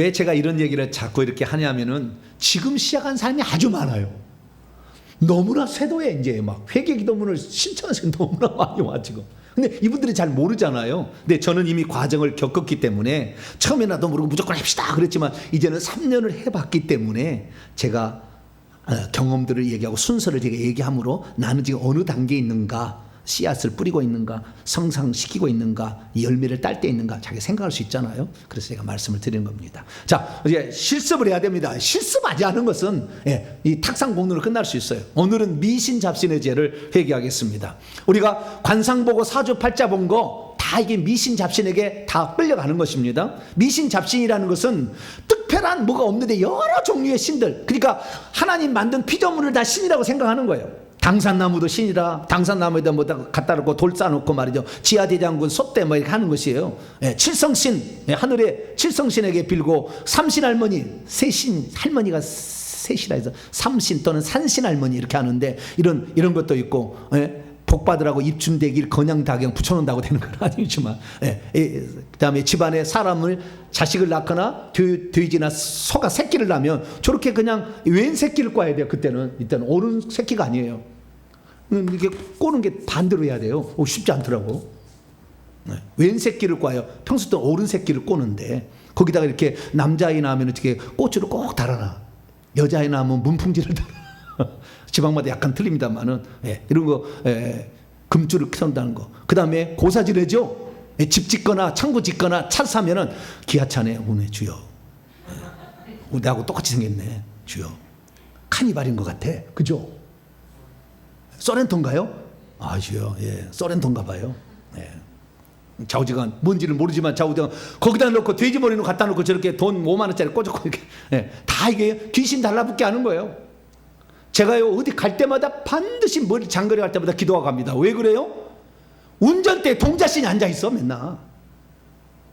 왜 제가 이런 얘기를 자꾸 이렇게 하냐면은 지금 시작한 사람이 아주 많아요. 너무나 쇄도에 이제 막 회개 기도문을 신청하는 사람이 너무나 많이 와 지금. 근데 이분들이 잘 모르잖아요. 근데 저는 이미 과정을 겪었기 때문에 처음에 나도 모르고 무조건 합시다 그랬지만 이제는 3년을 해봤기 때문에 제가 경험들을 얘기하고 순서를 제가 얘기함으로 나는 지금 어느 단계에 있는가, 씨앗을 뿌리고 있는가, 성장시키고 있는가, 열매를 딸 때 있는가 자기 생각할 수 있잖아요. 그래서 제가 말씀을 드리는 겁니다. 자, 이제 실습을 해야 됩니다. 실습하지 않은 것은 이 탁상 공론으로 끝날 수 있어요. 오늘은 미신잡신의 죄를 회개하겠습니다. 우리가 관상 보고 사주 팔자 본 거 다 이게 미신잡신에게 다 끌려가는 것입니다. 미신잡신이라는 것은 특별한 뭐가 없는데 여러 종류의 신들, 그러니까 하나님 만든 피조물을 다 신이라고 생각하는 거예요. 당산나무도 신이라, 당산나무에다 뭐 갖다 놓고 돌 쌓아놓고 말이죠. 지하대장군 소떼 뭐 이렇게 하는 것이에요. 칠성신, 하늘의 칠성신에게 빌고, 삼신할머니, 세신 할머니가 셋이라 해서 삼신 또는 산신할머니 이렇게 하는데 이런 것도 있고, 복 받으라고 입춘대길 건양다경 붙여놓는다고 되는 건 아니지만, 그 다음에 집안에 사람을 자식을 낳거나 돼지나 소가 새끼를 낳으면 저렇게 그냥 왼 새끼를 꽈야 돼요. 이때는 오른 새끼가 아니에요. 이게 꼬는 게 반대로 해야 돼요. 쉽지 않더라고. 왼 새끼를 꽈요. 평소 때 오른 새끼를 꼬는데 거기다가 이렇게 남자아이 낳으면 이렇게 꼬치를 꼭 달아놔. 여자아이 낳으면 문풍지를 달아. 지방마다 약간 틀립니다만은 이런 거 금줄을 켜놓는다는 거. 그 다음에 고사지내죠. 집 짓거나 창고 짓거나 차 사면은 기아차네 오네 주여. 나하고 똑같이 생겼네 주여. 카니발인 것 같아, 그죠? 소렌토인가요? 아 주여, 소렌토인가 봐요. 좌우지간 뭔지는 모르지만 좌우지간 거기다 놓고 돼지머리는 갖다 놓고 저렇게 돈 5만 원짜리 꽂고 이렇게 다 이게 귀신 달라붙게 하는 거예요. 제가요 어디 갈 때마다 반드시 머리 장거리 갈 때마다 기도하고 갑니다. 왜 그래요? 운전대에 동자신이 앉아있어 맨날.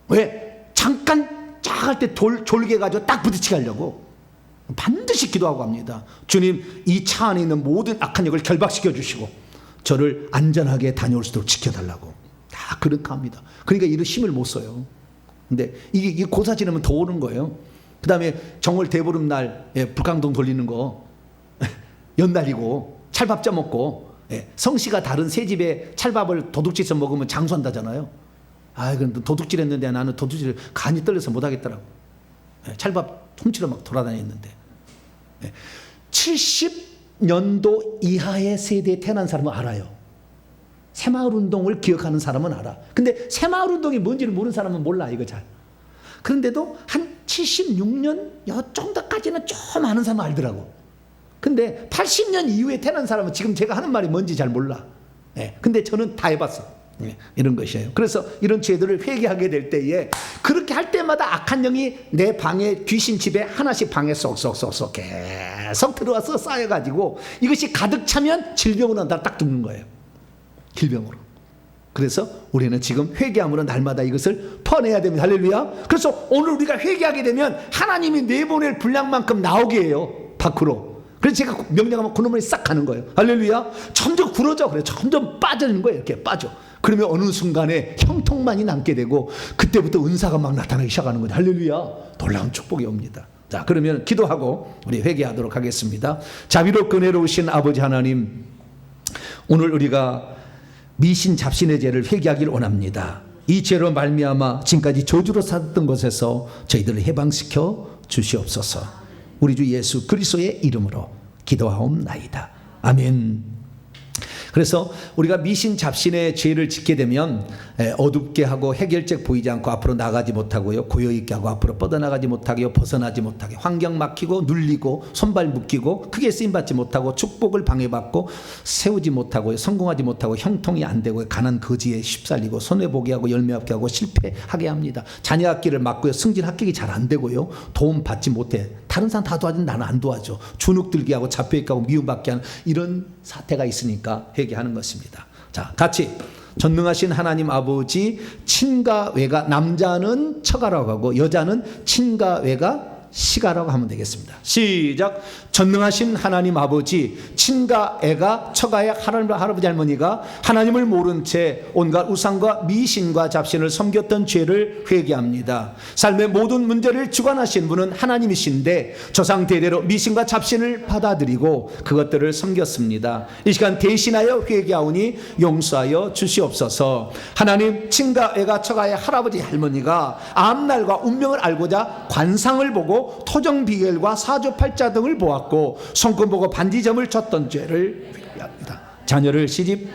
왜? 잠깐 쫙 할 때 졸게 가지고 딱 부딪히게 하려고 반드시 기도하고 갑니다. 주님, 이 차 안에 있는 모든 악한 영을 결박시켜 주시고 저를 안전하게 다녀올 수 있도록 지켜달라고 다 그렇게 합니다. 그러니까 이런 힘을 못 써요. 근데 이게 고사 지르면 더 오는 거예요. 그 다음에 정월 대보름날 불광동 돌리는 거 연날이고 찰밥 쪄먹고, 성씨가 다른 새 집에 찰밥을 도둑질해서 먹으면 장수한다잖아요. 그럼 도둑질 했는데 나는 도둑질을 간이 떨려서 못하겠더라고. 찰밥 훔치러 막 돌아다녔는데. 70년도 이하의 세대에 태어난 사람은 알아요. 새마을운동을 기억하는 사람은 알아. 근데 새마을운동이 뭔지를 모르는 사람은 몰라 이거 잘. 그런데도 한 76년 요 정도까지는 좀 아는 사람은 알더라고. 근데 80년 이후에 태어난 사람은 지금 제가 하는 말이 뭔지 잘 몰라. 근데 저는 다 해봤어. 이런 것이에요. 그래서 이런 죄들을 회개하게 될 때에 그렇게 할 때마다 악한 영이 내 방에, 귀신 집에 하나씩 방에 쏙쏙쏙쏙 계속 들어와서 쌓여가지고 이것이 가득 차면 질병으로 딱 죽는 거예요. 질병으로. 그래서 우리는 지금 회개함으로 날마다 이것을 퍼내야 됩니다. 할렐루야. 그래서 오늘 우리가 회개하게 되면 하나님이 내보낼 분량만큼 나오게 해요. 밖으로. 그래서 제가 명령하면 그놈을 싹 가는 거예요. 할렐루야. 점점 굴어져. 그래. 점점 빠지는 거예요. 이렇게 빠져. 그러면 어느 순간에 형통만이 남게 되고 그때부터 은사가 막 나타나기 시작하는 거죠. 할렐루야. 놀라운 축복이 옵니다. 자, 그러면 기도하고 우리 회개하도록 하겠습니다. 자비롭고 은혜로우신 아버지 하나님, 오늘 우리가 미신 잡신의 죄를 회개하기를 원합니다. 이 죄로 말미암아 지금까지 저주로 살았던 것에서 저희들을 해방시켜 주시옵소서. 우리 주 예수 그리스도의 이름으로 기도하옵나이다. 아멘. 그래서 우리가 미신 잡신의 죄를 짓게 되면 어둡게 하고 해결책 보이지 않고 앞으로 나가지 못하고요, 고여있게 하고 앞으로 뻗어나가지 못하게, 벗어나지 못하게, 환경 막히고 눌리고 손발 묶이고 크게 쓰임받지 못하고 축복을 방해받고 세우지 못하고 성공하지 못하고 형통이 안 되고 가난 거지에 휩쓸리고 손해보게 하고 열매 없게 하고 실패하게 합니다. 자녀 학기를 막고요, 승진 합격이 잘 안 되고요, 도움 받지 못해. 다른 사람 다 도와주는데 나는 안 도와줘. 주눅 들게 하고 잡혀있게 하고 미움받게 하는 이런 사태가 있으니까 회개하는 것입니다. 자, 같이 전능하신 하나님 아버지, 친가 외가, 남자는 처가라고 하고 여자는 친가 외가 시가라고 하면 되겠습니다. 시작. 전능하신 하나님 아버지, 친가 애가 처가의 할아버지 할머니가 하나님을 모른 채 온갖 우상과 미신과 잡신을 섬겼던 죄를 회개합니다. 삶의 모든 문제를 주관하신 분은 하나님이신데 조상 대대로 미신과 잡신을 받아들이고 그것들을 섬겼습니다. 이 시간 대신하여 회개하오니 용서하여 주시옵소서. 하나님, 친가 애가 처가의 할아버지 할머니가 앞날과 운명을 알고자 관상을 보고 토정비결과 사주팔자 등을 보았고 손금 보고 반지점을 쳤던 죄를 회개합니다. 자녀를 시집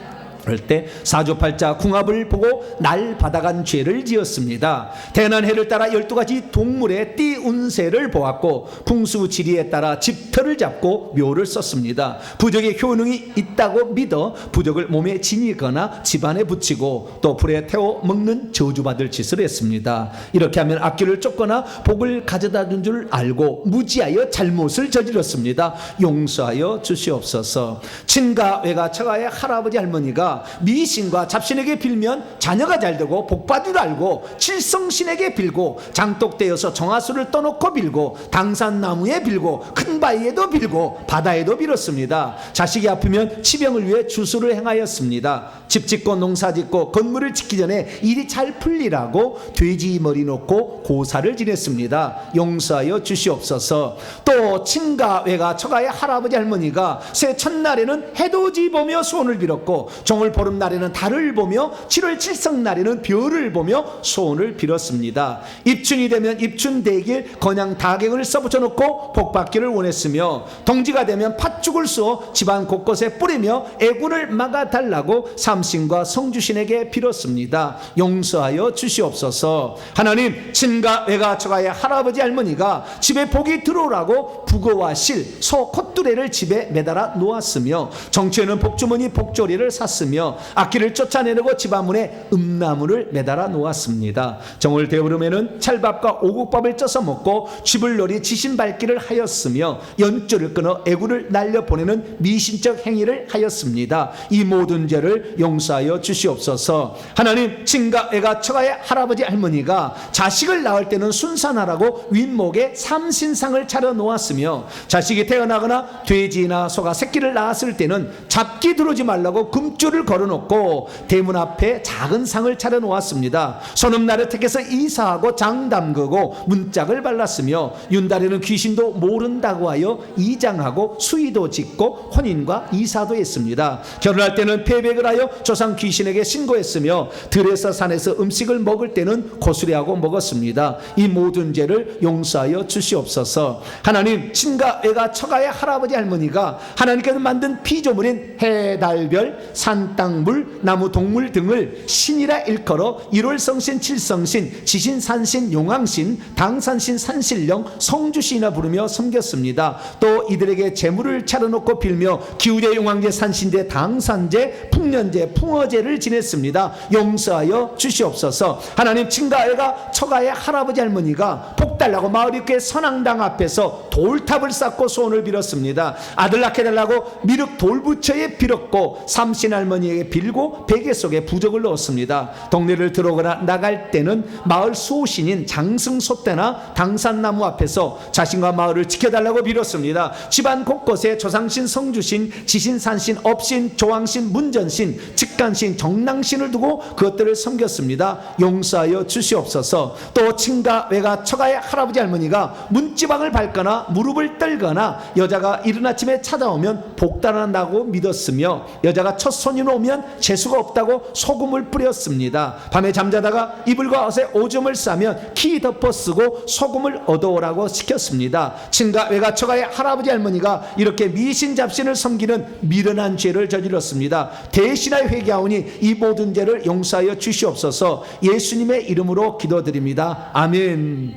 그럴 때 사주팔자 궁합을 보고 날 받아간 죄를 지었습니다. 대난해를 따라 12가지 동물의 띠 운세를 보았고 풍수지리에 따라 집터를 잡고 묘를 썼습니다. 부적의 효능이 있다고 믿어 부적을 몸에 지니거나 집안에 붙이고 또 불에 태워 먹는 저주받을 짓을 했습니다. 이렇게 하면 악기를 쫓거나 복을 가져다 준 줄 알고 무지하여 잘못을 저질렀습니다. 용서하여 주시옵소서. 친가 외가 처가의 할아버지 할머니가 미신과 잡신에게 빌면 자녀가 잘되고 복받을 알고 칠성신에게 빌고 장독대여서 정화수를 떠놓고 빌고 당산나무에 빌고 큰 바위에도 빌고 바다에도 빌었습니다. 자식이 아프면 치병을 위해 주수를 행하였습니다. 집 짓고 농사 짓고 건물을 짓기 전에 일이 잘 풀리라고 돼지 머리 놓고 고사를 지냈습니다. 용서하여 주시옵소서. 또 친가 외가 처가의 할아버지 할머니가 새 첫날에는 해돋이 보며 소원을 빌었고 정월 보름날에는 달을 보며 7월 칠성날에는 별을 보며 소원을 빌었습니다. 입춘이 되면 입춘대길 건양 다갱을 써붙여 놓고 복받기를 원했으며 동지가 되면 팥죽을 쏘 집안 곳곳에 뿌리며 애군을 막아달라고 삼신과 성주신에게 빌었습니다. 용서하여 주시옵소서. 하나님, 친가 외가 처가의 할아버지 할머니가 집에 복이 들어오라고 북어와 실, 소, 콧두레를 집에 매달아 놓았으며 정치에는 복주머니 복조리를 샀으며 악기를 쫓아내려고 집안 문에 음나무를 매달아 놓았습니다. 정월 대보름에는 찰밥과 오곡밥을 쪄서 먹고 쥐불놀이 지신밟기를 하였으며 연줄을 끊어 애구를 날려보내는 미신적 행위를 하였습니다. 이 모든 죄를 용서하여 주시옵소서. 하나님, 친가 애가 처가의 할아버지 할머니가 자식을 낳을 때는 순산하라고 윗목에 삼신상을 차려 놓았으며 자식이 태어나거나 돼지나 소가 새끼를 낳았을 때는 잡기 들어오지 말라고 금줄을 걸어놓고 대문 앞에 작은 상을 차려 놓았습니다. 소놈날을 택해서 이사하고 장 담그고 문짝을 발랐으며 윤달에는 귀신도 모른다고 하여 이장하고 수의도 짓고 혼인과 이사도 했습니다. 결혼할 때는 패백을 하여 조상 귀신에게 신고했으며 들에서 산에서 음식을 먹을 때는 고수리하고 먹었습니다. 이 모든 죄를 용서하여 주시옵소서. 하나님, 친가 애가 처가의 할아버지 할머니가 하나님께서 만든 피조물인 해, 달, 별, 산, 땅, 물, 나무, 동물 등을 신이라 일컬어 1월 성신, 7성신, 지신, 산신, 용왕신, 당산신, 산신령, 성주신이라 부르며 섬겼습니다. 또 이들에게 제물을 차려놓고 빌며 기우제, 용왕제, 산신제, 당산제, 풍년제, 풍어제를 지냈습니다. 용서하여 주시옵소서. 하나님, 친가애가 처가의 할아버지 할머니가 복달라고 마을입구의 선앙당 앞에서 돌탑을 쌓고 소원을 빌었습니다. 아들 낳게 달라고 미륵 돌부처에 빌었고 삼신 할머니에게 빌고 베개 속에 부적을 넣었습니다. 동네를 들어오거나 나갈 때는 마을 수호신인 장승소떼나 당산나무 앞에서 자신과 마을을 지켜달라고 빌었습니다. 집안 곳곳에 조상신, 성주신, 지신, 산신, 업신, 조왕신, 문전신, 직간신, 정랑신을 두고 그것들을 섬겼습니다. 용서하여 주시옵소서. 또 친가 외가 처가의 할아버지 할머니가 문지방을 밟거나 무릎을 떨거나 여자가 이른 아침에 찾아오면 복달한다고 믿었으며 여자가 첫 손님 오면 재수가 없다고 소금을 뿌렸습니다. 밤에 잠자다가 이불과 옷에 오줌을 싸면 키 덮어 쓰고 소금을 얻어오라고 시켰습니다. 친가 외가 처가의 할아버지 할머니가 이렇게 미신 잡신을 섬기는 미련한 죄를 저질렀습니다. 대신하여 회개하오니 이 모든 죄를 용서하여 주시옵소서. 예수님의 이름으로 기도드립니다. 아멘.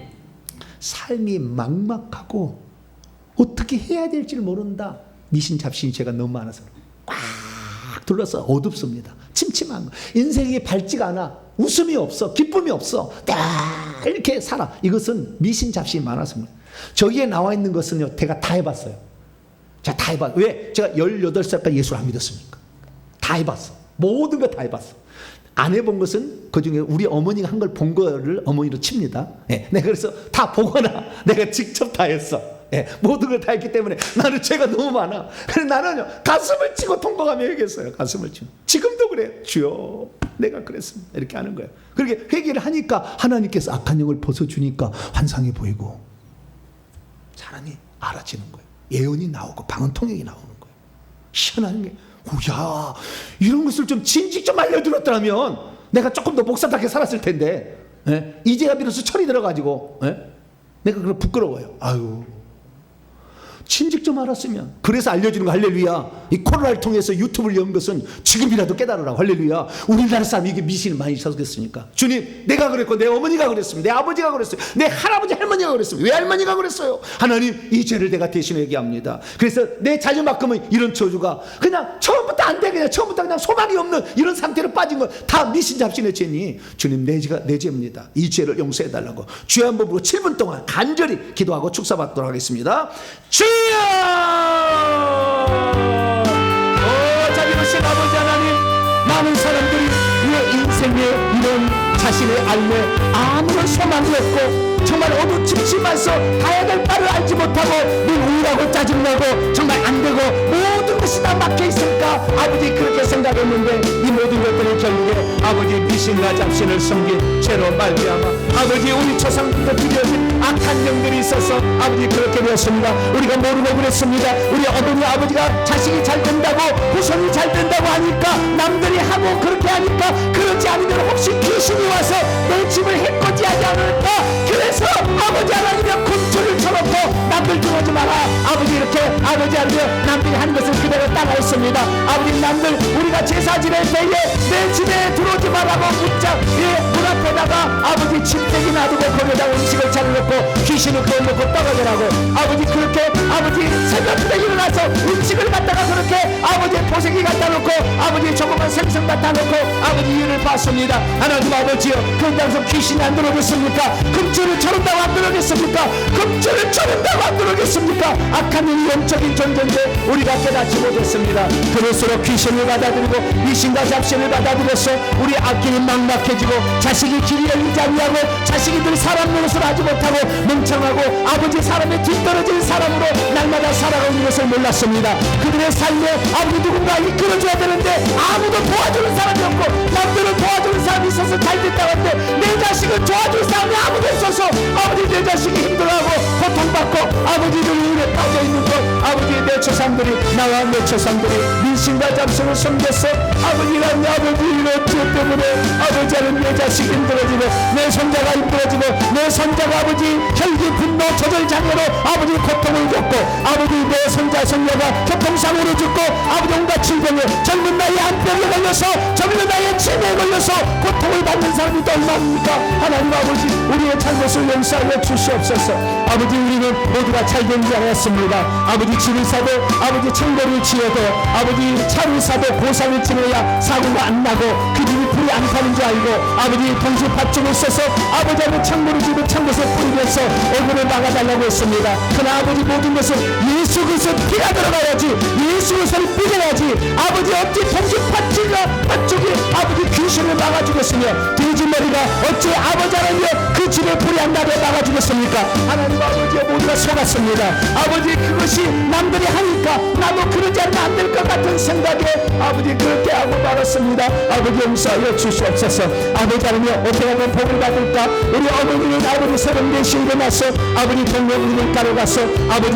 삶이 막막하고 어떻게 해야 될지 모른다. 미신 잡신 죄가 너무 많아서 꽉 둘러서 어둡습니다. 침침한 거. 인생이 밝지가 않아. 웃음이 없어. 기쁨이 없어. 다 이렇게 살아. 이것은 미신 잡신이 많아서입니다. 저기에 나와 있는 것은요, 제가 다 해봤어요. 제가 다 해봤어요. 왜? 제가 18살까지 예수를 안 믿었습니까? 다 해봤어. 모든 거 다 해봤어. 안 해본 것은 그중에 우리 어머니가 한 걸 본 거를 어머니로 칩니다. 예, 내가 그래서 다 보거나 내가 직접 다 했어. 예, 모든 걸 다 했기 때문에 나는 죄가 너무 많아. 그래서 나는요, 가슴을 치고 통곡하며 얘기했어요. 가슴을 치고. 지금도 그래. 주여, 내가 그랬습니다. 이렇게 하는 거예요. 그렇게 회개를 하니까 하나님께서 악한 영을 벗어주니까 환상이 보이고 사람이 알아지는 거예요. 예언이 나오고 방언통역이 나오는 거예요. 희한한 게, 야, 이런 것을 좀 진즉 좀 알려들었더라면 내가 조금 더 목사답게 살았을 텐데, 예? 이제야 비로소 철이 들어가지고, 예? 내가 그걸 부끄러워요. 아유, 진즉 좀 알았으면. 그래서 알려주는 거. 할렐루야. 이 코로나를 통해서 유튜브를 연 것은 지금이라도 깨달으라고. 할렐루야. 우리나라 사람이 이게 미신을 많이 쳤겠습니까? 주님, 내가 그랬고 내 어머니가 그랬습니다. 내 아버지가 그랬어요. 내 할아버지 할머니가 그랬어요. 왜 할머니가 그랬어요? 하나님, 이 죄를 내가 대신 얘기합니다. 그래서 내 자녀만큼은 이런 저주가 그냥 처음부터 안 돼. 그냥 처음부터 그냥 소망이 없는 이런 상태로 빠진 건 다 미신 잡신의 죄니 주님, 내 죄입니다. 이 죄를 용서해 달라고 주여 한번 부르고 7분 동안 간절히 기도하고 축사받도록 하겠습니다. 주여! 자비로우신 아버지 하나님, 많은 사람들이 내 인생에 이런 자신의 삶에 아무런 소망이 없고 정말 어두침침해서 가야 될 바를 알지 못하고 늘 우울하고 짜증나고 정말 안 되고 모든 것이 다 막혀 있을까 아버지 그렇게 생각했는데 이 모든 것들이 결국에 아버지 미신과 잡신을 섬긴 죄로 말미암아 아버지 우리 조상부터 들여진 악한 영들이 있어서 아버지 그렇게 되었습니다. 우리가 모르고 그랬습니다. 우리 어머니 아버지가 자식이 잘 된다고 후손이 잘 된다고 하니까 남들이 하고 그렇게 하니까 그러지 않으면 혹시 귀신이 와서 내 집을 해코지하지 않을까. 그래서 아버지 하나님의 곤초를 쳐놓고 남들 들어오지 마라. 아버지 이렇게 아버지 하나님 남들이 하는 것을 그대로 따라했습니다. 아버지 남들 우리가 제사 지낼 때에 내 집에 들어오지 말라고 문짝 문 앞에다가 아버지 침대기 놔두고 거기에다 음식을 차려놓고 귀신을 꺼놓고 떨어져라고 아버지 그렇게 아버지 새벽부터 일어나서 음식을 갖다가 그렇게 아버지 보색이 갖다 놓고 아버지 조그만 생선 갖다 놓고 아버지 일을 봤습니다. 하나님 아버지요, 그 땅에서 귀신이 안 들어오겠습니까? 금주를 쳐른다고 안 들어오겠습니까? 금주를 쳐른다고 안 들어오겠습니까? 악한 이 영적인 존재인데 우리가 깨닫지 못했습니다. 그럴수록 귀신을 받아들이고 미신과 잡신을 받아들여서 우리 앞길이 막막해지고 자식이 길이 열리지 않냐고 자식이 늘 사람 노릇을 하지 못하고 멍청하고 아버지 사람의 뒤떨어진 사람으로 날마다 살아가는 것을 몰랐습니다. 그들의 삶에 아버지 누군가 이끌어줘야 되는데 아무도 도와주는 사람이 없고 남들을 도와주는 사람이 있어서 잘 됐다고 하는데 내 자식을 도와줄 사람이 아무도 없어서 아버지 내 자식이 힘들어하고 고통받고 아버지들 우울에 빠져있는 것 아버지 내 조상들이 나와 내 조상들이 민신과 잡신을 섬겼어. 아버지가 내 아버지 이런 죄 때문에 아버지는 내 자식이 힘들어지고 내 손자가 힘들어지고 내 손자가 아버지 혈기 분노 조절장애로 아버지 고통을 겪고 아버지 내 손자 손녀가 교통사고로 죽고 아버지 온갖 질병에 젊은 나이에 암병에 걸려서 젊은 나이에 치매에 걸려서 고통을 받는 사람이 또 얼마입니까? 하나님 아버지 우리의 잘못을 용서하여 주시옵소서. 아버지 우리는 모두가 잘된 줄 알았습니다. 아버지 집을 사도 아버지 창고를 지어도 아버지 차를 사도 고상을 지내야 사고가 안 나고 그 집이 불이 안 타는 줄 알고 아버지 동시 팥죽을 써서 아버지하고 창고를 지고 창고에서 뿌리면서 얼굴을 막아달라고 했습니다. 그러나 아버지 모든 것은 예수 그리스도 피가 들어가야지 예수 그리스도를 삐져야지 아버지 어찌 동시 팥죽이 아버지 귀신을 막아주겠으며 돼지머리가 어찌 아버지 하나님의 그 집에 불이 안 나게 막아주겠습니까? 하나님 아버지 모두가 속았습니다. 아버지 그것이 남들이 하니까 나도 그러지 않으면 안 될 것 같은 생각에 아버지 그렇게 하고 말았습니다. 아버지 용서하여 주시옵소서. 아버지 하나님 어떻게 하면 복을 받을까? 우리 어머니는 아버지 새벽 4시에 일어나서 아버지 동네물을 따라가서 아버지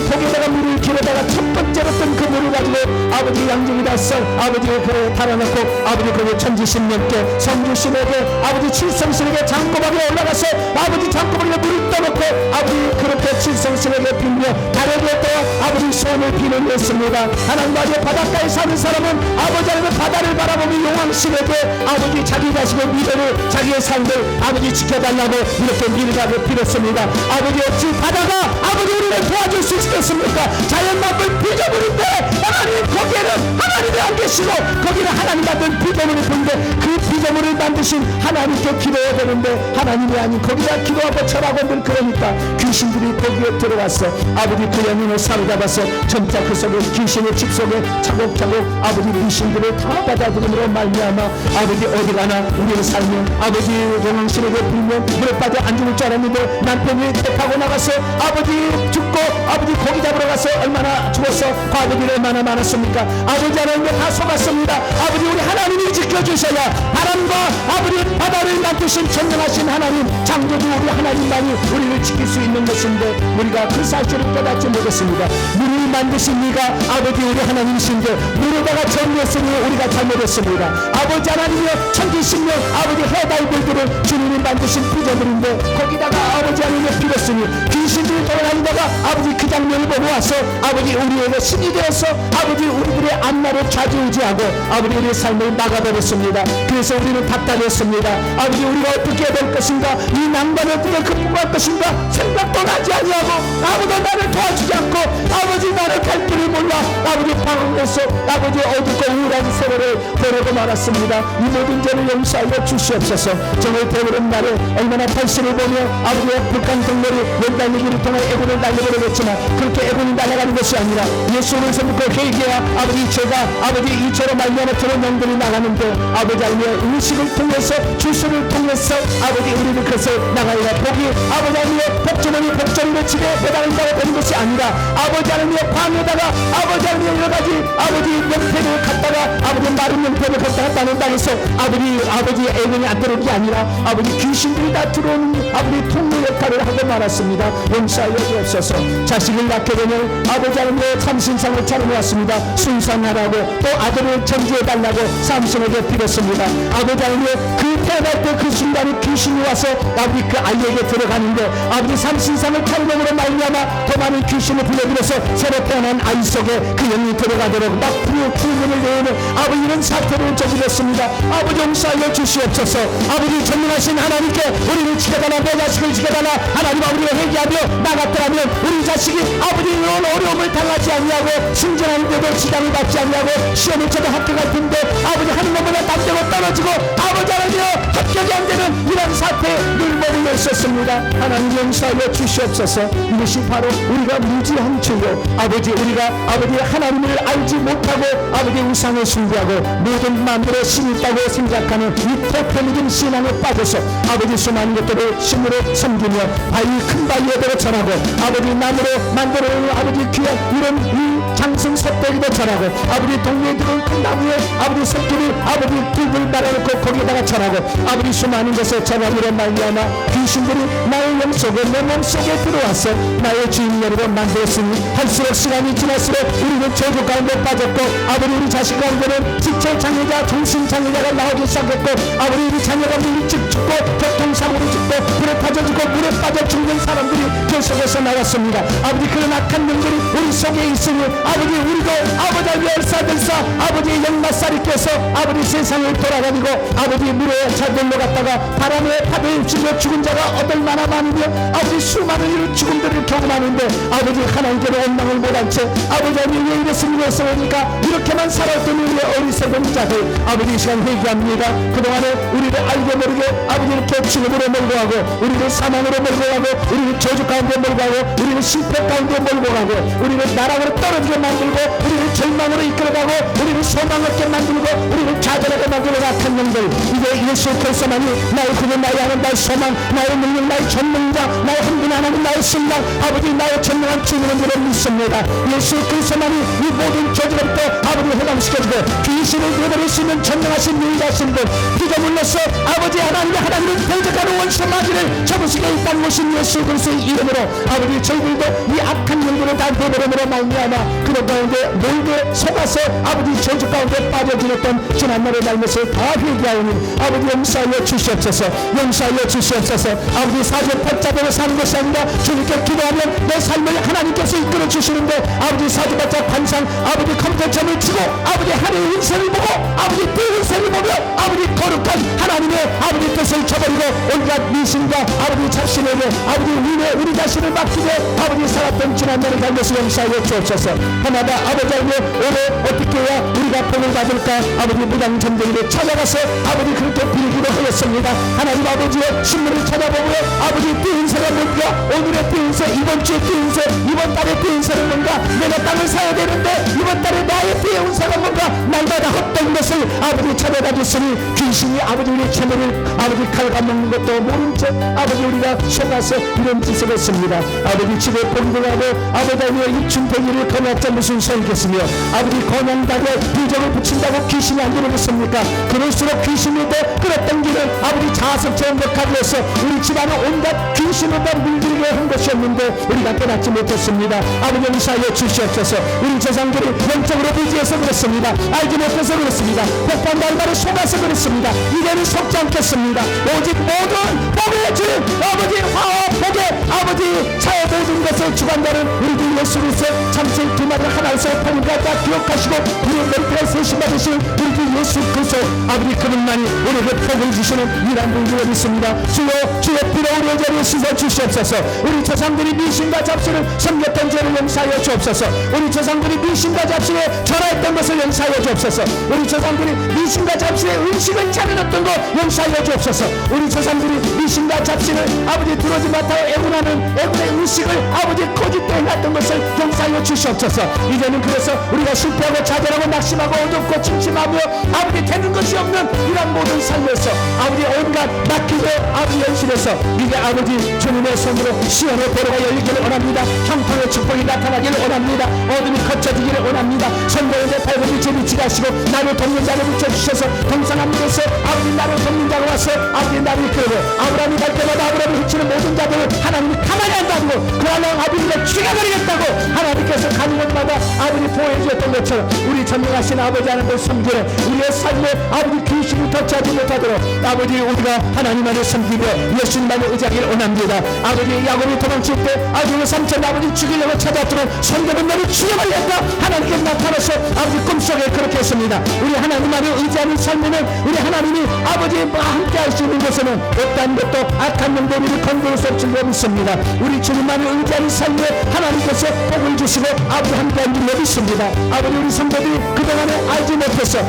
복에다가 물을 길에다가 첫 번째로 뜬 그 물을 가지고 아버지 양쪽에다 써 아버지 그 달아놓고 아버지 거기 천지신명께 성주신에게 아버지 칠성신에게 장고방에 올라가서 아버지 장고방에 물을 떠놓고 아버지 그렇게 칠성신에게 빌며 달에게 또 아버지 소원을 비는 했습니다. 하나님 아버지 바닷가에 사는 사람은 아버지 하나님 바다를 바라보며 용왕신에게 아버지 자기 자식의 미래를 자기의 삶을 아버지 지켜달라고 이렇게 밀가를 빌었습니다. 아버지 어찌 바다가 아버지 우리를 도와줄 수 있겠습니까? 자연 만물 피조물인데 하나님 거기에는 하나님이 안 계시고 거기는 하나님 만든 피조물이 보이는데 그 피조물을 만드신 하나님께 기도해야 되는데 하나님이 아닌 거기다 기도하고 절하고 늘 그러니까 귀신들이 거기에 들어와서 아버지 그 영혼을 사로잡아서 점차 그 속에 귀신의 집 속에 차곡차곡 아버지 귀신들을 다 받아들임으로 말미암아 아버지 어디 가나 우리를 살면 아버지 영왕신에게 빌면 물에 빠져 안 죽을 줄 알았는데 남편이 택하고 나가서 아버지 죽고 아버지 고기 잡으러 가서 얼마나 죽었어. 과거들이 얼마나 많았습니까. 아버지 하나님께 다 속았습니다. 아버지 우리 하나님이 지켜주셔야 바람과 아버지 바다를 만드신 전능하신 하나님 창조주 우리 하나님만이 우리를 지킬 수 있는 것인데 우리가 그 사실을 깨닫지 못했습니다. 물을 만드신 이가 아버지 우리 하나님이신데 물에다가 정리했으니 우리가 잘못했습니다. 아버지 하나님이여 천지신명 아버지 해달들들을 주님이 만드신 피조물인데 거기다가 아버지 하나님의 빌었으니 귀신들이 돌아다니다가 아버지 그 장면을 보고 와서 아버지 우리에게 신이 되어서 아버지 우리들의 앞날을 좌지우지하고 아버지 우리의 삶을 막아버렸습니다. 그래서 우리는 답답했습니다. 아버지 우리가 어떻게 해야 될 것인가 이 난관을 어떻게 극복할 것인가 생각도 나지 아니하고 아무도 나를 도와주지 않고 아버지 나를 갈 길을 몰라 아버지 방황에서 아버지 어둡고 우울한 세월을 보내고 말았습니다. 이 모든 죄를 용서하여 주시옵소서. 정을 배우는 날에 얼마나 발신을 보며 아버지의 북한 동물이 연달리기를 통해 애군을 날려버리겠지만 그렇게 애군이 날아가는 것이 아니라 예수를 섬고 회개야 아버지 죄가 아버지 이처럼 말미암아 들은 영들이 나가는데 아버지 하나님의 의식을 통해서 주수를 통해서 아버지 우리를 그것을 나가야 복이 아버지 하나님의 복주머니 복전을 집에 배달한다고 되는 것이 아니라 아버지 하나님의 방에다가 아버지 하나님의 여러가지 아버지 명패를 갖다가 아버지 마른 명패를 갖다가 따는 땅에서 아버지 애군이 안 들어오는 게 아니라 아버지 귀신들이 다 들어오는 아버지 통로 역할을 하고 말았습니다. 용서하여 주옵소서. 자식을 낳게 되면 아버지 하나님의 참신상을 차려놓았습니다. 순산하라고 또 아들을 전지해달라고 삼손에게 빌었습니다. 아버지 하나님의 그 태어날 때 그 순간에 귀신이 와서 아버지 그 아이에게 들어가는데 아버지 삼신상을 차려놓음으로 말미암아 더 많은 귀신을 불러들여서 새로 태어난 아이 속에 그 영이 들어가도록 막 부문을 내는 아버지 이런 사태를 저질렀습니다. 아버지 용서하여 주시옵소서. 아버지 전능하신 하나님께 우리를 지켜달라 내 자식을 지켜달라 하나님 아버지가 회개하며 나갔더라면 우리 자식이 아버지 이런 어려움을 당하지 아니하고 승진하는데도 지장을 받지 아니하고 시험을 쳐도 합격할 텐데 아버지 하는 것보다 남되고 떨어지고 아버지 하나님여 합격이 안 되는 이런 사태에 늘 머물러 있었습니다. 하나님 용서하여 주시옵소서. 이것이 바로 우리가 무지한 죄요 아버지 우리가 아버지 하나님을 알지 못하고 아버지 우상을 숭배하고 모든 마음으로 신이 있다고 생각하는 이 토편적인 신앙에 빠져서 아버지 수많은 것들을 신으로 섬기며 바위 큰 바위에도 전하고 아버지 나무로 만들어놓은 아버지 귀한 이런 이 장승 섭대기도 전하고 아버지 동네에 들어온 큰 나무에 아버지 새끼를 아버지 불을 말아놓고 거기에다가 전하고 아버지 수많은 것을 전함으로 말미암아 귀신들이 나의 영 속에 내 몸 속에 들어와서 나의 주인으로 만들었으니 할수록 시간이 지날수록 우리는 저주 가운데 빠졌고 아버지 우리 자식 가운데는 지체 장애자 정신 장애자가 나오기 시작했고 아버지 우리 자녀가 일찍 죽고 교통사고로 죽고 불에 빠져 죽고 물에 빠져 죽는 사람들이 그 속에서 나왔습니다. 아버지 그런 악한 영들이 우리 속에 있으니 아버지 우리도 아버지 열사들사 아버지의 영마살이 껴서 아버지 세상을 돌아다니고 아버지 물에 자들로 갔다가 바람에 파도에 휩쓸려 죽은 자가 얼마나 많으며 아버지 수많은 이런 죽음들을 경험하는데 아버지 하나님께로 원망을 못한 채 아버지 하나님 왜 이랬으면 했으니까 이렇게만 살았던 우리의 어리석은 자들 아버지 이 시간 회개합니다. 그동안에 우리를 알게 모르게 아버지 이렇게 죽음으로 몰고 가고 우리를 사망으로 몰고 가고 우리를 저주 가운데 몰고 가고 우리를 실패 가운데 몰고 가고 우리를 나락으로 떨어지게 만들고 우리를 절망으로 이끌어가고 우리를 소망 없게 만들고 우리를 좌절하게 만들어 악한 영들 이제 예수 그리스도만이 나의 구원 나의 하나님 나의 소망 나의 능력 나의 전능자 나의 한분 하나님 나의 신랑 아버지 나의 전능한 주님을 믿습니다. 예수 그리스도만이 이 모든 저주로부터 아버지 해방시켜주고 귀신을 내버릴 수 있는 전능하신 유일하신 분 피조물로서 아버지 하나님을 대적하는 원수 마귀를 접으시게 있다는 것인 예수 그리스도의 이름으로 아버지 저희들도 이 악한 영들을 다 내버림으로 말미암아 그런 가운데 몰게 속아서 아버지 저주 가운데 빠져들었던 지난날의 날못을 다 회개하오니 아버지 용서하여 주시옵소서. 용서하여 주시옵소서. 아버지 사주팔자대로 사는 것이 아니라 주님께 기도하면 내 삶을 하나님께서 이끌어 주시는데 아버지 사주팔자 관상 아버지 컴퓨터점을 치고 아버지 하늘의 인생을 보고 아버지 그 인생을 보며 아버지 거룩한 하나님의 아버지 뜻을 것을 저버리고 온갖 미신과 아버지 잡신에게 아버지 우리 자신을 맡기며 아버지 살았던 지난날의 잘못을 용서하여 주옵소서. 하나다 아버지 하나님 올해 어떻게 해야 우리가 복을 받을까 아버지 무당 전쟁이를 찾아가서 아버지 그렇게 빌기도 하였습니다. 하나님 아버지의 신문을 찾아보며 아버지 띠은새가 뭔가 오늘의 띠은새 이번 주의 띠은새 이번 달의 띠은새는 뭔가 내가 땅을 사야 되는데 이번 달에 나의 띠은새가 뭔가 날마다 헛된 것을 아버지 찾아가 줬으니 귀신이 아버지 우리 채널을 아버지 갉아먹는 것도 모른 채 아버지 우리가 속아서 이런 짓을 했습니다. 아버지 집에 본능하고 아버지 하나님의 입춘대기를 거놨자 무슨 소리겠으며 아버지 건양닭에 부적을 붙인다고 귀신이 안 들어오겠습니까? 그럴수록 귀신이 더 끌었던 길을 아버지 자석처럼 격하게 해서 우리 집안을 온갖 귀신으로 물들게 한 것이었는데 우리가 깨닫지 못했습니다. 아버지 용서하여 주시옵소서. 우리 조상들이 영적으로 부지해서 그렇습니다. 알지 못해서 그렇습니다. 복반 날마를 속아서 그렇습니다. 이제는 속지 않겠습니다. 오직 모든 복의 주 아버지 화와 복의 아버지 차의 모든 것을 주관자는 우리 주 예수 그리스도 참새 두 마리 하나에서 복을과 다 기억하시고 우리의 멘트에 세심 받으신 우리 주 예수 그리스도 아버지 그분만이 우리에게 복을 주시는 일한 분들을 믿습니다. 주의 피로 우리의 죄를 씻어 주시옵소서. 우리 조상들이 미신과 잡신을 섬겼던 죄를 용서하여 주옵소서. 우리 조상들이 미신과 잡신에 절하했던 것을 용서하여 주옵소서. 우리 조상들이 미신과 잡신의 음식을 차려놨던 것 용서하여 주옵소서. 우리 조상들이 미신과 잡신을 아버지 들어오지 못하여 애군하는 애군의 음식을 아버지 거짓되어 놨던 것을 용서하여 주시옵소서. 이제는 그래서 우리가 실패하고 좌절하고 낙심하고 어둡고 침침하며 아버지 되는 것이 없는 이런 모든 삶에서 아버지 온갖 막히고 아버지 현실에서 이제 아버지 주님의 손으로 시원의 도로가 열리기를 원합니다. 형통의 축복이 나타나기를 원합니다. 어둠이 거쳐지기를 원합니다. 선대의 발버둥 재미치 가시고 나를 돕는 자를 붙여주셔서 동산함에서 아버지 나를 돕는 자가 와서 아버지 나를 이끌고 아브라함이 갈 때마다 아브라함이 해치는 모든 자들을 하나님이 가만히 안 놔두고 그날랑 아버지가 죽여버리겠다고 하나님께서 가는 곳마다 아버지 보호해 주셨던 것처럼 우리 전능하신 아버지 하나님을 섬기는 우리의 삶에 아버지 귀신이 덮치지 못하도록 아버지 우리가 하나님 안에 섬기며 예수님만을 의지하기를 원합니다. 아버지 야곱이 도망칠 때 아버지 삼촌 아버지 죽이려고 찾아왔더니 손대면 너를 죽여버리겠다 하나님께 나타나서 아버지 꿈속에 그렇게 했습니다. 우리 하나님만을 의지하는 삶에는 우리 하나님이 아버지와 함께 할 수 있는 것에는 어떠한 것도 악한 놈들을 건드릴 수 없을 줄 믿습니다. 우리 주님만을 의지하는 삶에 하나님께서 복을 주시고 아버지 함께 할 줄 믿습니다. 아버지 우리 성도들이 그동안에 알지 못해서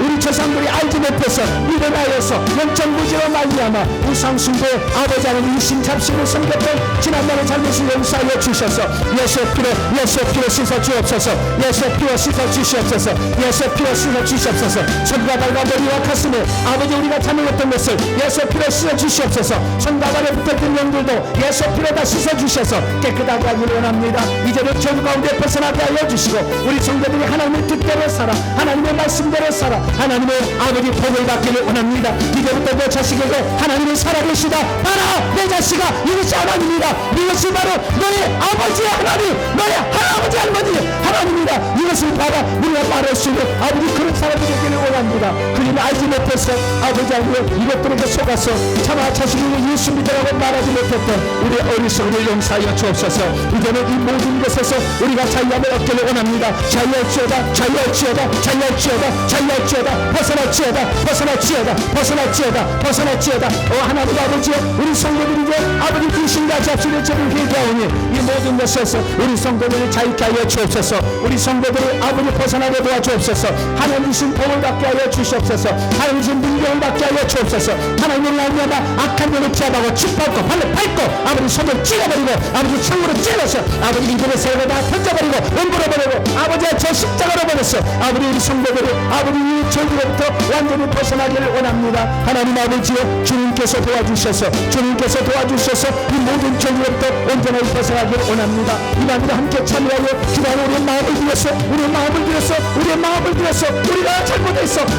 우리 조상들이 알지 못해서 일어나여서 영적 무지로 말미암아 우상숭배 아버지 하나님 이신 잡신을 섬겼던 지난날의 잘못을 용서하여 주셔서 예수의 피로 씻어 주옵소서. 예수의 피로 씻어 주시옵소서. 예수의 피로 씻어 주시옵소서. 손과 발과 머리와 가슴에 아버지 우리가 잘못했던 것을 예수의 피로 씻어 주시옵소서. 손과 발에 붙었던 영들도 예수의 피로 다 씻어 주셔서 깨끗하게 하기를 원합니다. 이제는 죄 가운데 벗어나게 하여 주시고 우리 성도들이 하나님의 뜻대로 살아 하나님의 말씀대로 살아 하나님의 아버지 복을 받기를 원합니다. 이제부터 내 자식에게 하나님이 살아계시다. 봐라 내 자식아 이것이 하나님이다. 이것이 바로 너의 아버지의 하나님 너의 할아버지 할머니 하나님이다. 이것을 봐라 우리가 말할 수 있는 아버지 그런 사람이 되기를 원합니다. 그러나 알지 못해서 아버지 하나님 이것들에게 속아서 차마 자식에게 예수 믿으라고 말하지 못했던 우리 어리석음을 용서하여 주옵소서. 이제는 이 모든 것에서 우리가 자유함을 얻기를 원합니다. 자유할지어다 벗어날지어다 하나님 아버지여 우리 성도들이 이제 아버지 귀신과 잡신의 죄를 회개하오니 이 모든 것에서 우리 성도들을 자유케 하여 주옵소서. 우리 성도들을 아버지 벗어나게 도와주옵소서. 하나님 주신 복을 받게 하여 주시옵소서. 하나님 주신 능력을 받게 하여 주옵소서. 하나님을 말미암아 악한 영을 제압하고 짓밟고 발로 밟고 아버지 손을 찔러버리고 아버지 창으로 찔러서 아버지 이들의 세력을 다 던져버리고 옮겨버리고 아버지의 저 십자가로 버렸어. 아버지 우리 성도들을 아버지 이 죄로부터 완전히 벗어나기를 원합니다. 하나님 아버지여 주님께서 도와주셔서 이 모든 죄로부터 온전하게 벗어나기를 원합니다. 이 마음으로 함께 참여하여 기도하는 우리의 마음을 들여서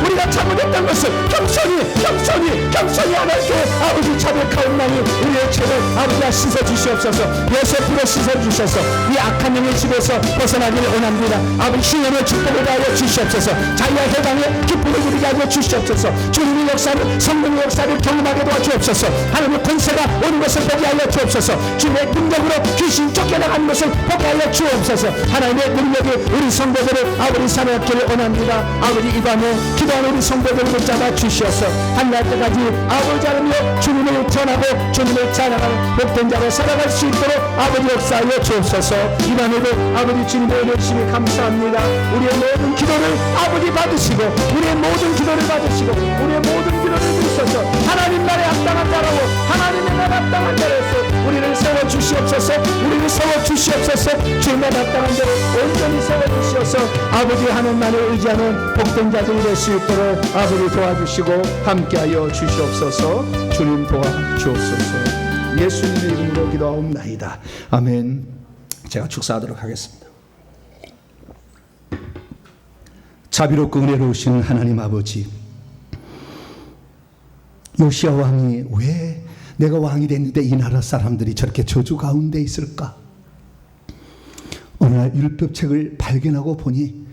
우리가 잘못했던 것을 겸손히 하나님께 아버지 자백하옵나니 우리의 죄를 아버지가 씻어주시옵소서. 예수의 피로 씻어주셔서 이 악한 영의 집에서 벗어나기를 원합니다. 아버지 신령의 축복을 다하여 주시옵소서. 자유와 해방의 기쁨을 누리게 하여 주시옵소서. 주님의 역사를 성령의 역사를 경험하게 도와주옵소서. 하나님의 권세가 오는 것을 보게 하여 주옵소서. 주님의 능력으로 귀신 쫓겨나가는 것을 보게 하여 주옵소서. 하나님의 능력이 우리 성도들을 아버지 사랑하기를 원합니다. 아버지 이 밤에 기도하는 우리 우리 성도들 붙잡아 주시옵소서. 한날 때까지 아버지 하나님여 주님을 전하고 주님을 찬양하는 복된 자로 살아갈 수 있도록 아버지 역사하여 주옵소서. 이 밤에도 아버지 주님의 열심히 감사합니다. 우리의 모든 기도를 아버지 받으시고 우리의 모든 기도를 받으시고 우리의 모든 기도를 주셔서 하나님 나라에 합당한 자라고 하나님의 나라에 합당한 자로서 우리를 세워주시옵소서. 우리를 세워주시옵소서. 주님의 합당한 자로 온전히 세워주시옵소서. 아버지 하나님만을 의지하는 복된 자들이 될 수 있도록 아버지 도와주시고 함께하여 주시옵소서. 주님 도와주옵소서. 예수님의 이름으로 기도하옵나이다. 아멘. 제가 축사하도록 하겠습니다. 자비롭고 은혜로우신 하나님 아버지, 요시야 왕이 왜 내가 왕이 됐는데 이 나라 사람들이 저렇게 저주 가운데 있을까? 어느 날 율법책을 발견하고 보니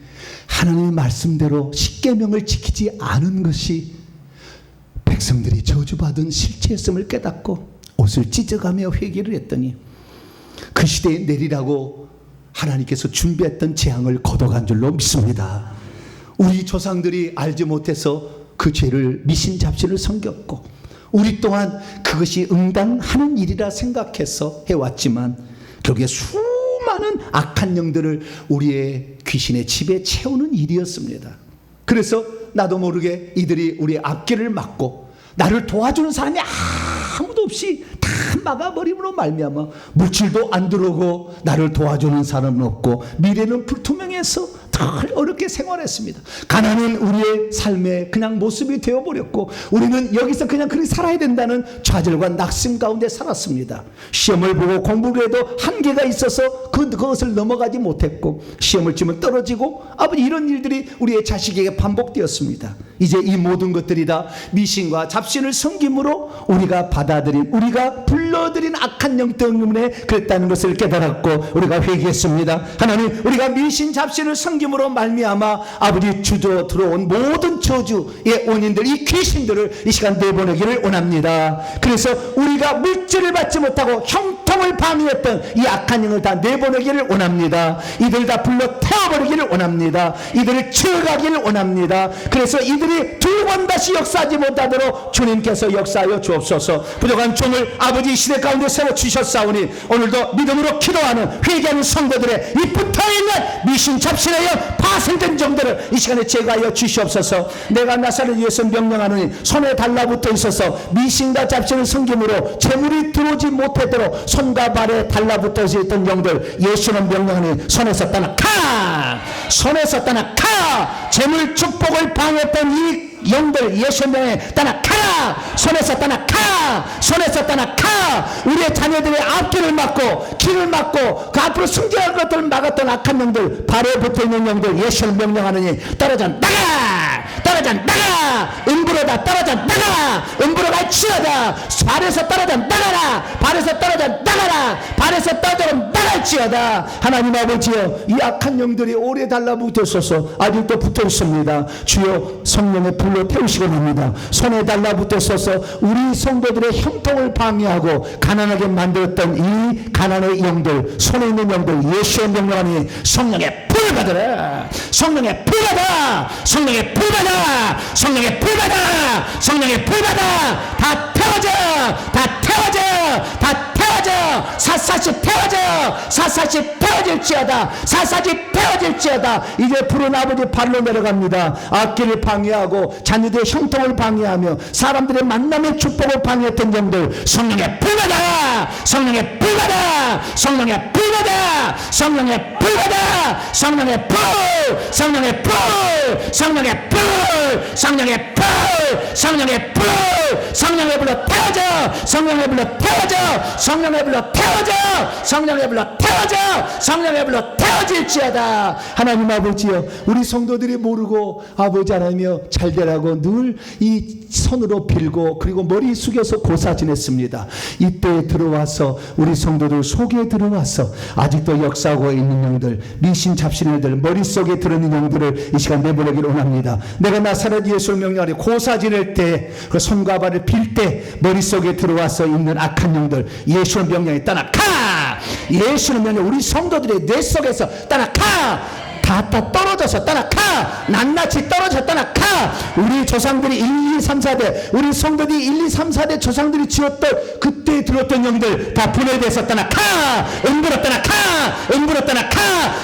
하나님의 말씀대로 십계명을 지키지 않은 것이 백성들이 저주받은 실체였음을 깨닫고 옷을 찢어가며 회개를 했더니 그 시대에 내리라고 하나님께서 준비했던 재앙을 거둬간 줄로 믿습니다. 우리 조상들이 알지 못해서 그 죄를 미신잡신을 섬겼고 우리 또한 그것이 응당하는 일이라 생각해서 해왔지만 결국에 수많은 악한 영들을 우리의 귀신의 집에 채우는 일이었습니다. 그래서 나도 모르게 이들이 우리의 앞길을 막고 나를 도와주는 사람이 아무도 없이 다 막아버림으로 말미암아 물질도 안 들어오고 나를 도와주는 사람은 없고 미래는 불투명해서 덜 어렵게 생활했습니다. 가난은 우리의 삶의 그냥 모습이 되어버렸고 우리는 여기서 그냥 그렇게 살아야 된다는 좌절과 낙심 가운데 살았습니다. 시험을 보고 공부를 해도 한계가 있어서 그것을 넘어가지 못했고 시험을 치면 떨어지고 아버지 이런 일들이 우리의 자식에게 반복되었습니다. 이제 이 모든 것들이 다 미신과 잡신을 섬김으로 우리가 받아들인 우리가 불러들인 악한 영 때문에 그랬다는 것을 깨달았고 우리가 회개했습니다. 하나님 우리가 미신 잡신을 섬김으로 말미암아 아버지 주저 들어온 모든 저주의 원인들 이 귀신들을 이 시간 내보내기를 원합니다. 그래서 우리가 물질을 받지 못하고 형통을 방해했던 이 악한 영을 다 내보내기를 원합니다. 이들 다 불러 태워버리기를 원합니다. 이들을 치워가기를 원합니다. 그래서 이들이 두 번 다시 역사하지 못하도록 주님께서 역사하여 주옵소서. 부족한 종을 아버지 시대 가운데 세워주셨사오니 오늘도 믿음으로 기도하는 회개하는 성도들의 이 붙어있는 미신 잡신의 영 파생된 종들을 이 시간에 제거하여 주시옵소서. 내가 나사렛 예수 명령하노니 손에 달라붙어 있어서 미신과 잡신을 섬김으로 재물이 들어오지 못하도록 손과 발에 달라붙어 있던 영들 예수는 명령하니 손에서 떠나가 손에서 떠나가 재물 축복을 방해했던 이 영들 예수 명에 떠나가라 손에서 떠나가 손에서 떠나가 우리의 자녀들의 앞길을 막고 길을 막고 그 앞으로 승진할 것들을 막았던 악한 영들 발에 붙어있는 영들 예수를 명령하느니 떨어져 나가 떨어져 나가 음부로다 떨어져 나가 음부로가 치어다 발에서 떨어져 나가라 발에서 떨어져 나가라 발에서 떨어져 나갈지어다. 하나님 아버지여 이 악한 영들이 오래 달라붙었어서 아직도 붙어있습니다. 주여 성령의 불로 태우시고 납니다. 손에 달라붙었어서 우리 성도들의 형통을 방해하고 가난하게 만들었던 이 가난의 영들 손에 있는 영들 예수의 명령하니 성령의 불을 받으라 성령의 불 받아 성령의 불 받아 성령의 불 받아 성령의 불 받아 다 태워져 다 태워져 다 태워져 샅샅이 태워져 샅샅이 태워질지어다 샅샅이 태워질지어다. 이제 불은 아버지 발로 내려갑니다. 앞길을 방해하고 자녀들의 형통을 방해하며 사람들의 만남의 축복을 방해했던 영들 성령의 불 받아 성령의 불 받아 성령의 불 받아 성령의 불 받아 성령의 불 성령의 불 성령의 불 성령의 불 성령의 불 성령의 불로 태워져 성령의 불로 태워져 성령의 불로 태워져 성령의 불로 태워져 성령의 불로 태워질지어다. 하나님 아버지여 우리 성도들이 모르고 아버지 하나님이여 잘되라고 늘 이 손으로 빌고 그리고 머리 숙여서 고사 지냈습니다. 이때에 들어와서 우리 성도들 속에 들어와서 아직도 역사하고 있는 영들 미신 잡신들을 머릿속에 들어있는 영들을 이 시간 내보내기를 원합니다. 내가 나사렛 예수를 명령하니 고사 지낼 때 그 손과 발을 빌 때 머릿속에 들어와서 있는 악한 영들 예수의 명령에 떠나가 예수의 명령 우리 성도들의 뇌 속에서 떠나가 다 떨어져서 떠나가. 낱낱이 떨어져 떠나가. 우리 조상들이 1, 2, 3, 4대 우리 성도들이 1, 2, 3, 4대 조상들이 지었던 그때 들었던 영들 다 분해돼서 떠나가. 음부로 떠나가. 음부로 떠나가.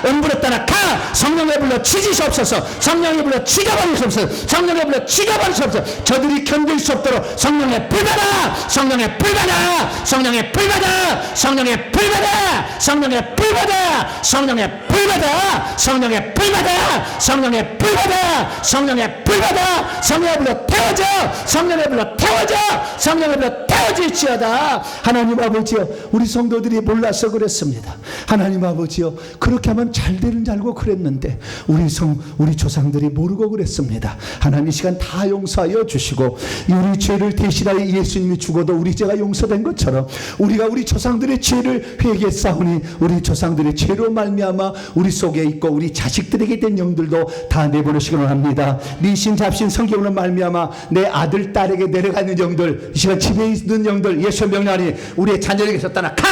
음부로 떠나가. 성령의 불로 치지시옵소서. 성령의 불로 죽여버리시옵소서. 성령의 불로 죽여버리시옵소서. 저들이 견딜 수 없도록 성령의 불 받아. 성령의 불 받아. 성령의 불 받아. 성령의 불 받아. 성령의 불 받아. 성령의 불 받아. 성령의 불 받아. 성령의 불 받아. 성령의 불 받아. 성령의 불로 태워져. 성령의 불로 태워져. 성령의 불로 태워질지어다. 하나님 아버지여, 우리 성도들이 몰라서 그랬습니다. 하나님 아버지여, 그렇게 하면 잘 되는 줄 알고 그랬는데 우리 조상들이 모르고 그랬습니다. 하나님, 이 시간 다 용서하여 주시고, 우리 죄를 대신하여 예수님이 죽어도 우리 죄가 용서된 것처럼 우리가 우리 조상들의 죄를 회개했사오니 우리 조상들의 죄로 말미암아 우리 속에 있고 우리 자식들에게 된 영들도 다 내보내시기 원합니다. 미신 잡신 성경으로 말미암아 내 아들 딸에게 내려가는 영들, 이 시간 집에 있는 영들 예수 명령하니 우리의 자녀에게서 떠나가.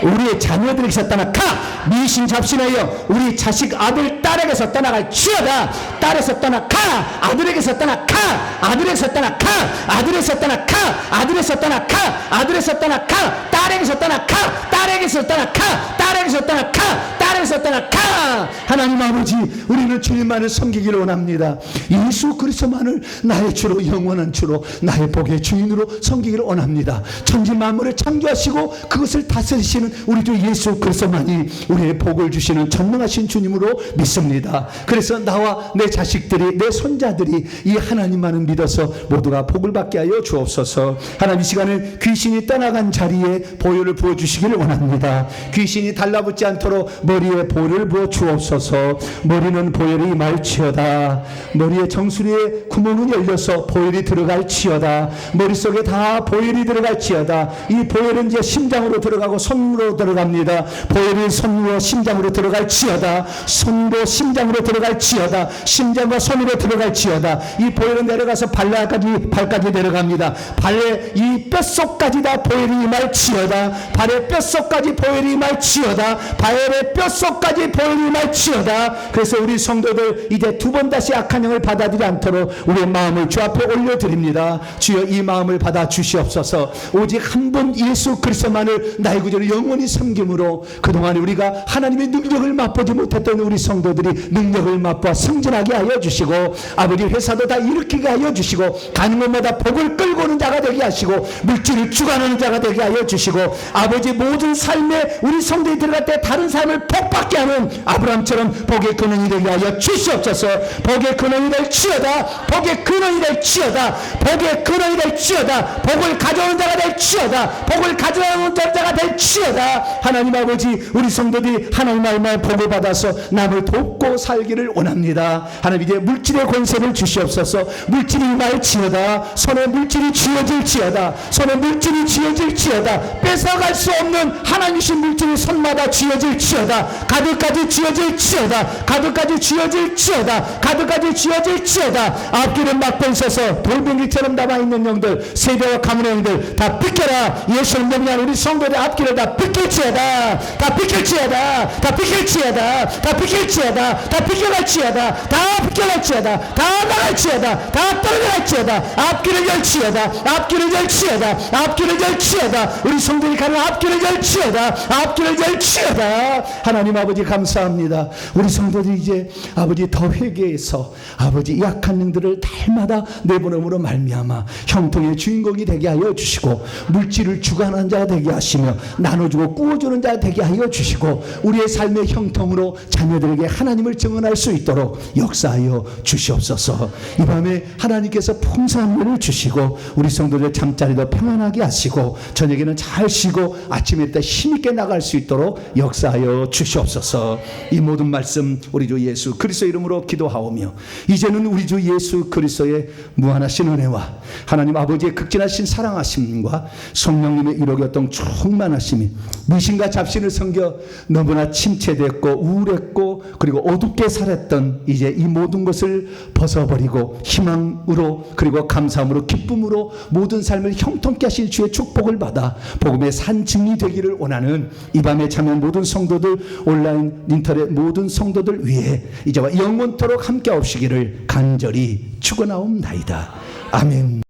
우리의 자녀들에게서 떠나가. 미신 잡신하여 우리 자식 아들 딸에게서 떠나갈지어다. 딸에서 떠나가. 아들에게서 떠나가. 아들에게서 떠나가. 아들에게서 떠나가. 아들에게서 떠나가. 아들에게서 떠나가. 딸에게서 떠나가. 딸에게서 떠나가. 딸에게서 떠나가. 딸에게서 떠나가. 하나님 아버지, 우리는 주님만을 섬기기를 원합니다. 예수 그리스도만을 나의 주로, 영원한 주로, 나의 복의 주인으로 섬기기를 원합니다. 천지 만물을 창조하시고 그것을 다스리시는 우리 주 예수 그리스도만이 우리의 복을 주시는 전능하신 주님으로 믿습니다. 그래서 나와 내 자식들이, 내 손자들이 이 하나님만을 믿어서 모두가 복을 받게 하여 주옵소서. 하나님, 이 시간을 귀신이 떠나간 자리에 보혈을 부어주시기를 원합니다. 귀신이 달라붙지 않도록 머리에 보혈을 부어 주옵소서. 머리는 보혈이 임할지어다. 머리에 정수리에 구멍은 열려서 보혈이 들어갈지어다. 머릿속에 다 보혈이 들어갈지어다. 이 보혈은 이제 심장으로 들어가고 손으로 들어갑니다. 보혈이 손으로 심장으로 들어갈지어다. 손도 심장으로 들어갈지어다. 심장과 손으로 들어갈지어다. 이 보혈은 내려가서 발까지 내려갑니다. 발의 이 뼛속까지 다 보혈이 임할지어다. 발의 뼛속까지 보혈이 임할지어다. 발의 뼛속까지 보혈이 임할지어다. 그래서 우리 성도들 이제 두 번 다시 악한 영을 받아들이지 않도록 우리의 마음을 주 앞에 올려드립니다. 주여, 이 마음을 받아 주시옵소서. 오직 한 분 예수 그리스도만을 나의 구주로 영원히 섬김으로 그동안 우리가 하나님의 능력을 맛보지 못했던 우리 성도들이 능력을 맛보아 승진하게 하여 주시고, 아버지 회사도 다 일으키게 하여 주시고, 가는 곳마다 복을 끌고 오는 자가 되게 하시고, 물질을 주관하는 자가 되게 하여 주시고, 아버지 모든 삶에 우리 성도에 들어갈 때 다른 삶을 복받게 하는 아브라함처럼 복의 근원이 되게 하여 주시옵소서. 복의 근원이 될지어다. 복의 근원이 될지어다. 복의 근원이 될지어다. 복을 가져오는 자가 될지어다. 복을 가져오는 자가 될지어다. 하나님 아버지, 우리 성도들이 하나님 말만 복을 받아서 남을 돕고 살기를 원합니다. 하나님, 이제 물질의 권세를 주시옵소서. 물질이 임할지어다. 손에 물질이 쥐어질지어다. 손에 물질이 쥐어질지어다. 뺏어갈 수 없는 하나님이신 물질이 손마다 쥐어질지어다. 가득까지 쥐어질지어다. 가득까지 쥐어질지어다. 가득까지 쥐어질지어다. 앞길은 막고 있어서 돌멩이처럼 남아있는 영들, 세대와 가문의 영들 다 비켜라. 예수를 명령하는 우리 성도들의 앞길을 다 비킬지어다. 다 비킬지어다. 다 비킬지어다. 다 비킬지어다. 다 비켜갈지어다. 다 비켜갈지어다. 다 나갈지어다. 다 떨어갈지어다. 앞길을 열지어다. 앞길을 열지어다. 앞길을 열지어다. 우리 성도들이 가는 앞길을 열지어다. 앞길을 열지어다. 하나님 아버지, 감사합니다. 우리 성도들이 이제 아버지 더 회개해서 아버지 약한 영들을 달마다 내보냄으로 말미암아 형통의 주인공이 되게 하여 주시고, 물질을 주관하는 자가 되게 하시며 나눠주고 꾸어주는 자가 되게 하여 주시고, 우리의 삶의 형통으로 자녀들에게 하나님을 증언할 수 있도록 역사하여 주시옵소서. 이 밤에 하나님께서 풍성한 면을 주시고 우리 성도들 잠자리도 평안하게 하시고 저녁에는 잘 쉬고 아침에 때 힘있게 나갈 수 있도록 역사하여 주시옵소서. 이 모든 말씀 우리 주 예수 그리스도 이름으로 기도하오며, 이제는 우리 주 예수 그리스도의 무한하신 은혜와 하나님 아버지의 극진하신 사랑하심과 성령님의 이룩이었던 충만하심이 미신과 잡신을 섬겨 너무나 침체됐고 우울했고 그리고 어둡게 살았던 이제 이 모든 것을 벗어버리고 희망으로 그리고 감사함으로 기쁨으로 모든 삶을 형통케 하신 주의 축복을 받아 복음의 산 증이 되기를 원하는 이 밤에 참여한 모든 성도들 온라인 인터넷 모든 성도들 위해 이제와 영원토록 함께 하시기를 간절히 축원하옵나이다. 아멘.